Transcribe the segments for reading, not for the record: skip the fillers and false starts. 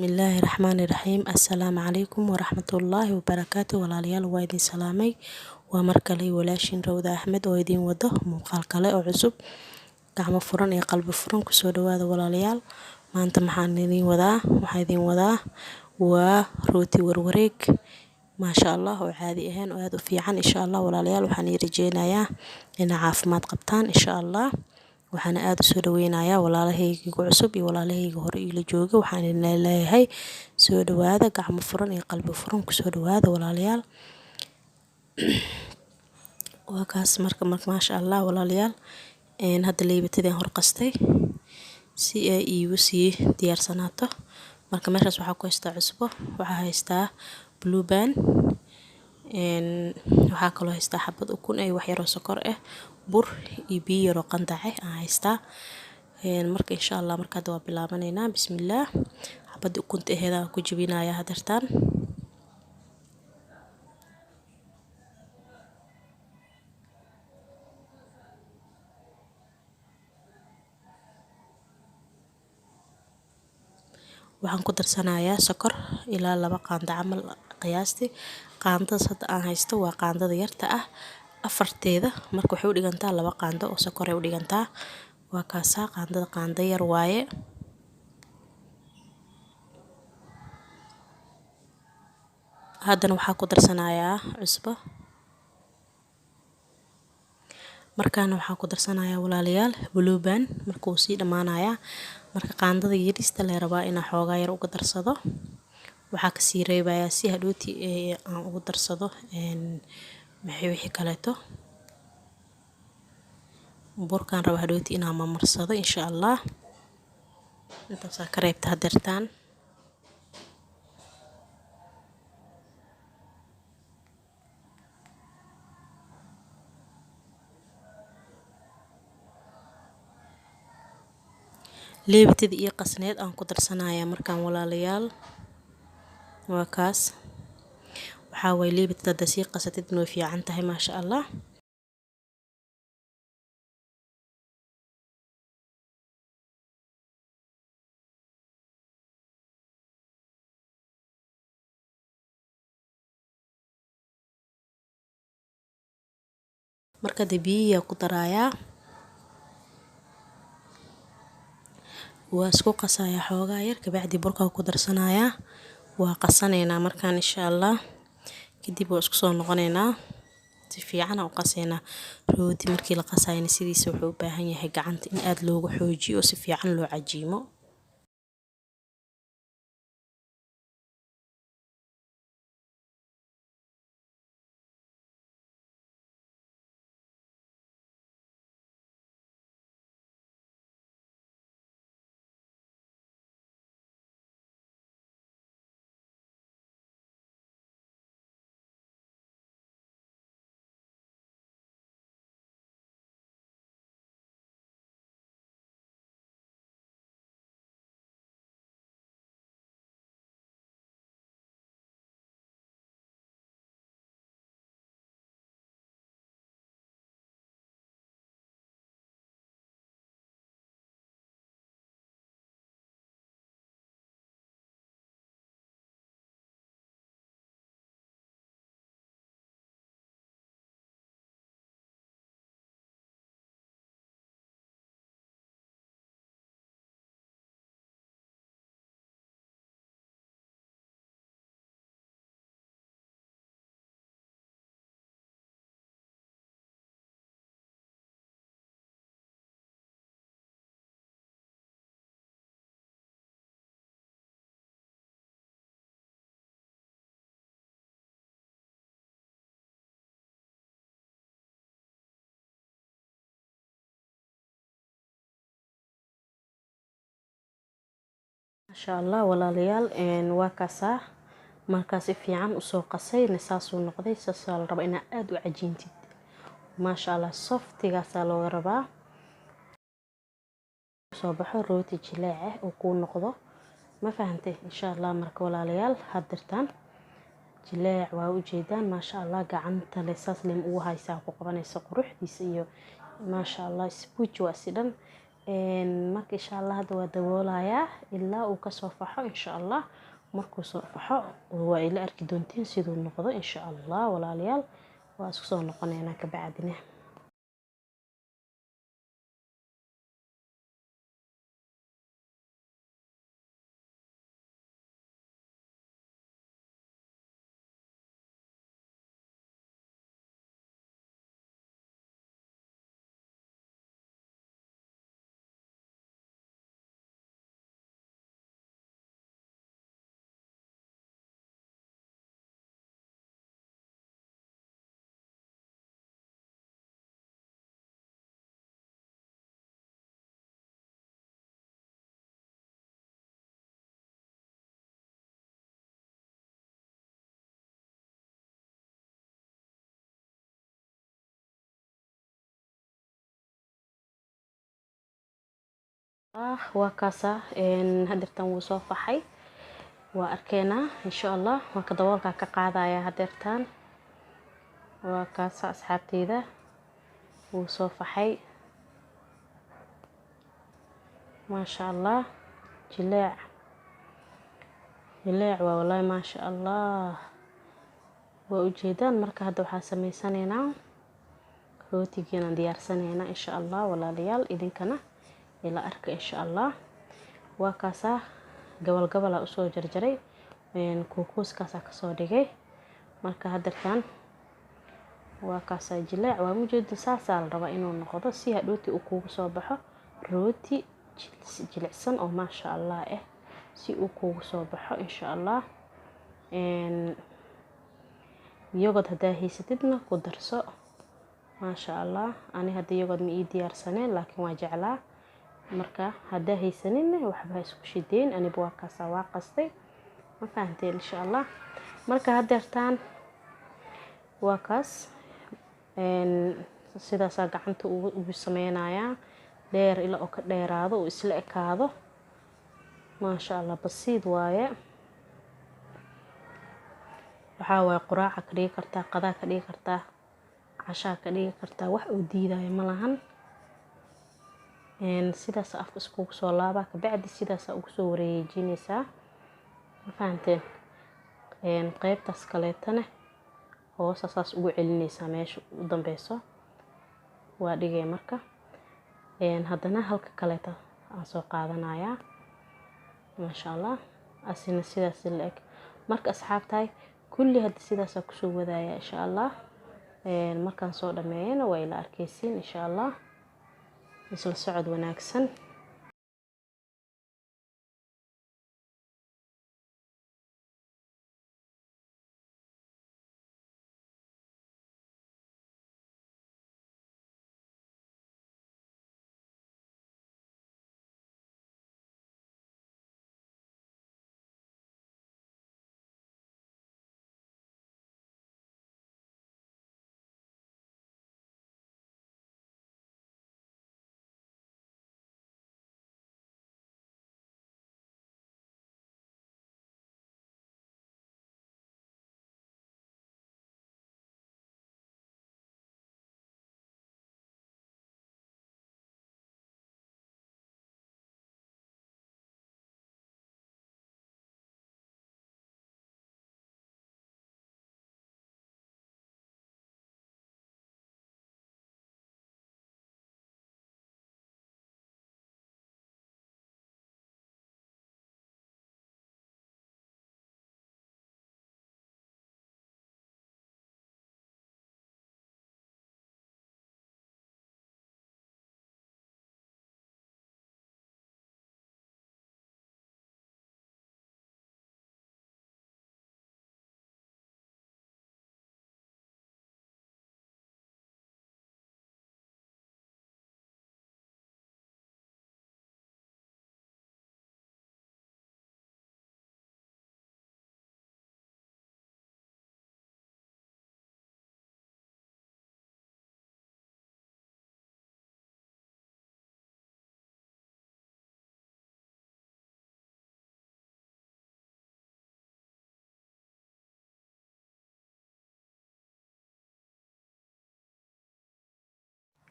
Bismillaahi Raxmaani Raxiim. Assalaamu calaykum waraxmatullaahi wabarakaatu. Walaalayaal waa idin salaamay. Waa mar kale walaashin Rawda Axmed oo idin wado muuqaal kale oo cusub. Gacmo furan iyo qalbi furan ku soo dhawaada walaalayaal. Maanta waxaan idin wadaa waa rooti warwareeg. Maasha Allah oo caadi ahaan oo aad u fiican insha Allah walaalayaal waxaan rajeynayaa in caafimaad qabtaan insha Allah. waxaan aad u soo dhaweynayaa walaalahayga cusub iyo walaalahayga hore ila jooga. waxaan leeyahay soo dhawaada gacmo furan iyo qalbi furan ku soo dhawaada walaalayaal. waa kaas marka maasha Allah walaalayaal hadda leebatadii hor qastay si ay iigu sii diyaarsanaato. marka meeshaas waxaa ku haystaa cusbo, waxaa haystaa blue band, waxaa kaloo haystaa xabad ukun ay wax yar oo sokor ah, bur iyo biyo yar oo qandac ah aan haystaa. marka insha Allah marka waa bilaabaneynaa. bismillaah. xabad ukunta aheeda ku jabinayaa hadartaan. waxaan ku darsanayaa sokor ilaa 2 qaando camal qiyaastii. qaandada hadda aan haysto waa qaandada yarta ah afarteeda, marka waxay u dhigantaa 2 qaando oo sokor ay u dhigantaa. waa kaasa qaando yar waaye. haddana waxaa ku darsanayaa cusbo. markaana waxaa ku darsanayaa walaalayaal blue band markuu sii dhamaanayaa. marka qaandada yarista la rabaa in xoogaa yar uga darsado. waxaa ka sii reebayaa si hadhooti aan ugu darsado wixii kaleeto. burkaan raba hadhooti inaan marsado insha Allah. intaas ka reebta hadartaan. leebatida iyo qasneed aan ku darsanayaa markaan walaalayaal. waa kaas waxaa way leebatada si qasatid noo fiican tahay maasha Allah. marka biyo ku darayaa waa isku qasayaa xoogaa yar kabacdi burka ku darsanayaa. waa qasaneynaa markaan insha Allah. kadib waa isku soo noqoneynaa si fiican u qaseynaa. rooti markii la qasayna sidiisa wuxuu u baahan yahay gacanta in aad loogu xoojiyo si fiican loo cajiimo. masha Allah walaalayaal waa kaasa marka si fiican u soo qasay saasuu noqday. saasoo la rabaa in aad u cajiintid. masha Allah softigaas loo rabaa soo baxo rooti jileec oo ku noqdo. ma fahantay insha Allah. marka walaalayaal hadirtaan jileec waa u jeedaan masha Allah. gacanta le saas leen ugu haysaa ku qabanaysa quruxdiisa iyo masha Allah isbuuj waa sidan marka insha allah hadda waa daboolayaa ilaa uu kasoo faxo insha allah. markuu soo faxo waa ila arki doontiin siduu noqdo insha allah walaalayaal. waa isku soo noqonaynaa ka bacdina. waa kaasa hadeertan wuu soo faxay waa arkeena insha allah. marka daboolka ka qaadaya hadeertan waa kaasa asxaabteyda wuu soo faxay maasha allah. jileec waa wallahi maasha allah waa ujeedaan. marka hadda waxaa sameysanaynaa rootigiina diyaarsanaynaa insha allah walaalayaal. idinkana ila arka insha allah. waa kaasa gobol gobol usoo jarjaray kuukuuskaasa kasoo dhigay. marka hadeertan waa kaasa jileec waa mujeeda saasaa la rabaa inuu noqdo si hadhooti uu kugu soo baxo rooti jilicsan oo maasha allah si uu kugu soo baxo insha allah. yogurt hadaa haysatidna ku darso maasha allah. ani hadda yogurt ma ii diyaarsaneen laakiin waa jeclaa. marka hadaa haysaninna waxba isku shideen. aniba waa kaasa waa qastay ma fahanteen insha allah. marka hadeertan waa kaas sidaas gacanta ugu sameynayaa dheer ilaa oo ka dheeraado oo isla ekaado maasha allah. basiid waaye waxaa waaye quraaca ka dhigi kartaa, qadaa ka dhigi kartaa, cashaa ka dhigi kartaa, wax uu diidaayo ma lahan. sidaas afka iskugu soo laabaa ka bacdi sidaas ugu soo wareejinaysaa ma fahanteen. qaybtaas kaleetana hoosa saas ugu celinaysaa meesha u dambeyso waa dhigay. marka haddana halka kaleeta aan soo qaadanayaa maasha allah asina sidaas la eg. marka asxaabtahay kulli hadda sidaas kusoo wadaaya insha allah. markaan soo dhameeyana waa ila arkaysiin insha allah. isla socod wanaagsan.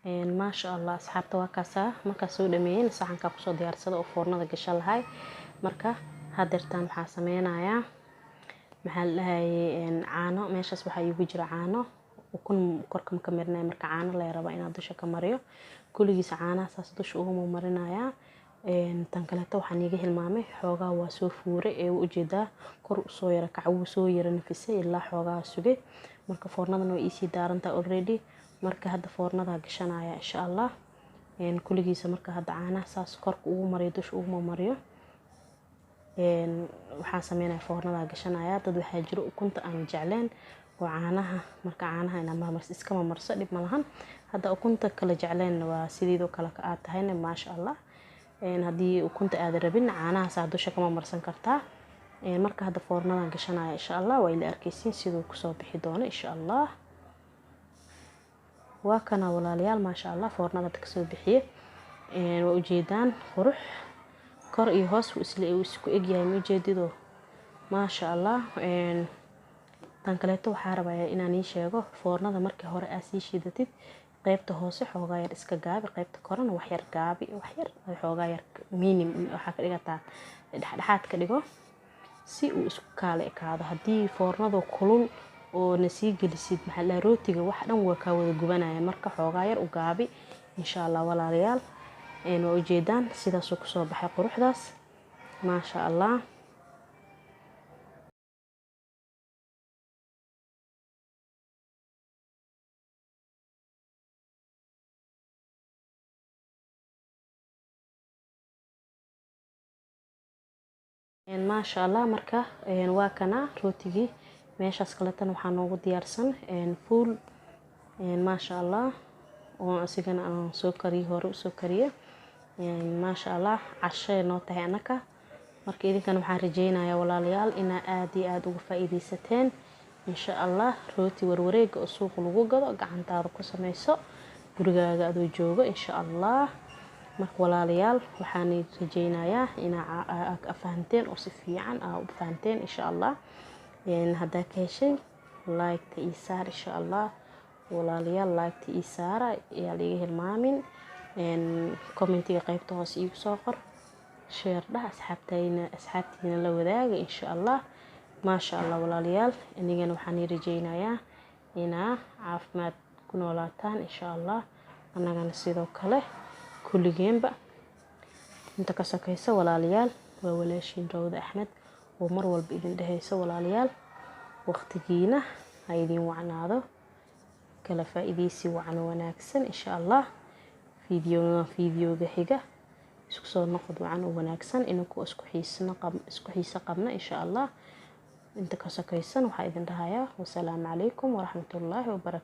maasha allah asxaabta waa kaasaa markaa soo dhameeyeen saxanka kusoo diyaarsada oo foornada gasha lahay. marka hadeertaan waxaa sameynayaa maxaa la dhahaye caano. meeshaas waxaa iigu jira caano ukun korka ka marnay. marka caano la raba inaan dusha ka mariyo kulligiis caanaha saas dusha ugu marinayaa. tan kaleeto waxaan iiga hilmaamay xoogaa waa soo fuuray ee u jeedaa kor u soo yara kac uu soo yara nafisay ilaa xoogaa sugay. marka foornadan way isii daarantaa already. marka hadda foornada gashanaya insha allah kulligiisa. marka hadda caanaha saas korka ugu mariyo dusha ugu mariyo waxaan sameynayaa foornada gashanaya. dad waxaa jiro ukunta aan jecleen oo caanaha marka caanaha inaan marmarsi iska marmarso dhib ma lahan. hadda ukunta kala jecleen waa sideedoo kale ka aad tahayna maasha allah. haddii ukunta aad rabin caanaha saa dusha kama marsan kartaa. marka hadda foornadan gashanaya insha allah waa ila arkaysiin siduu kusoo bixi doono insha allah. waa kana walaalayaal maasha allah foornada kasoo bixiye waa ujeedaan qurux kor iyo hoos isku eg yahay ma ujeedido maasha allah. tan kaleeto waxaa rabaa inaan ii sheego foornada markii hore aad sii shiidatid qaybta hoose xoogaa yar iska gaabi qaybta korena wax yar gaabi wax yar xoogaa yar minim waxaa ka dhigataa dhexdhexaad ka dhigo si uu isku kaala ekaado. haddii foornada kulul oo na sii gelisid maxaa la rootiga wax dhan waa ka wada gubanaya. marka xoogaa yar u gaabi insha allah walaalayaal. waa ujeedaan sidaas uu kusoo baxay quruxdaas maasha allah. maasha allah marka waa kana rootigii meeshaas kaleetan waxaa noogu diyaarsan fuul maasha allah oo asigana aan soo kariyay hore usoo kariyay maasha allah. cashay noo tahay anaka. marka idinkana waxaan rajeynayaa walaalayaal inaa aad iyo aad uga faa'iidaysateen insha allah. rooti warwareega oo suuq lagu gado gacantaada ku sameyso gurigaaga adoo joogo insha allah. marka walaalayaal waxaan rajeynayaa inaa fahanteen oo si fiican u fahanteen insha allah. haddaa ka heshay like-ta ii saar insha allah walaalayaal. like-ta ii saara ayaa liiga hilmaamin. commentiga qaybta hoose iigu soo qor share dhah asxaabtiina la wadaaga insha allah. maasha allah walaalayaal inagana waxaan rajeynayaa inaa caafimaad ku noolaataan insha allah. annagana sidoo kale kulligeenba. inta ka sokaysa walaalayaal waa walaashiin Rawda Axmed oo mar walba idin dhahayso walaalayaal waqtigiina ha idin wacnaado kala faa'iideysi wacan wanaagsan insha allah. fiidiyowga xiga isku soo noqod wacan oo wanaagsan inuu isku xiisa qabna insha allah. inta ka sokaysan waxaa idin dhahayaa wassalaamu calaykum waraxmatullaahi wabarakaatuh.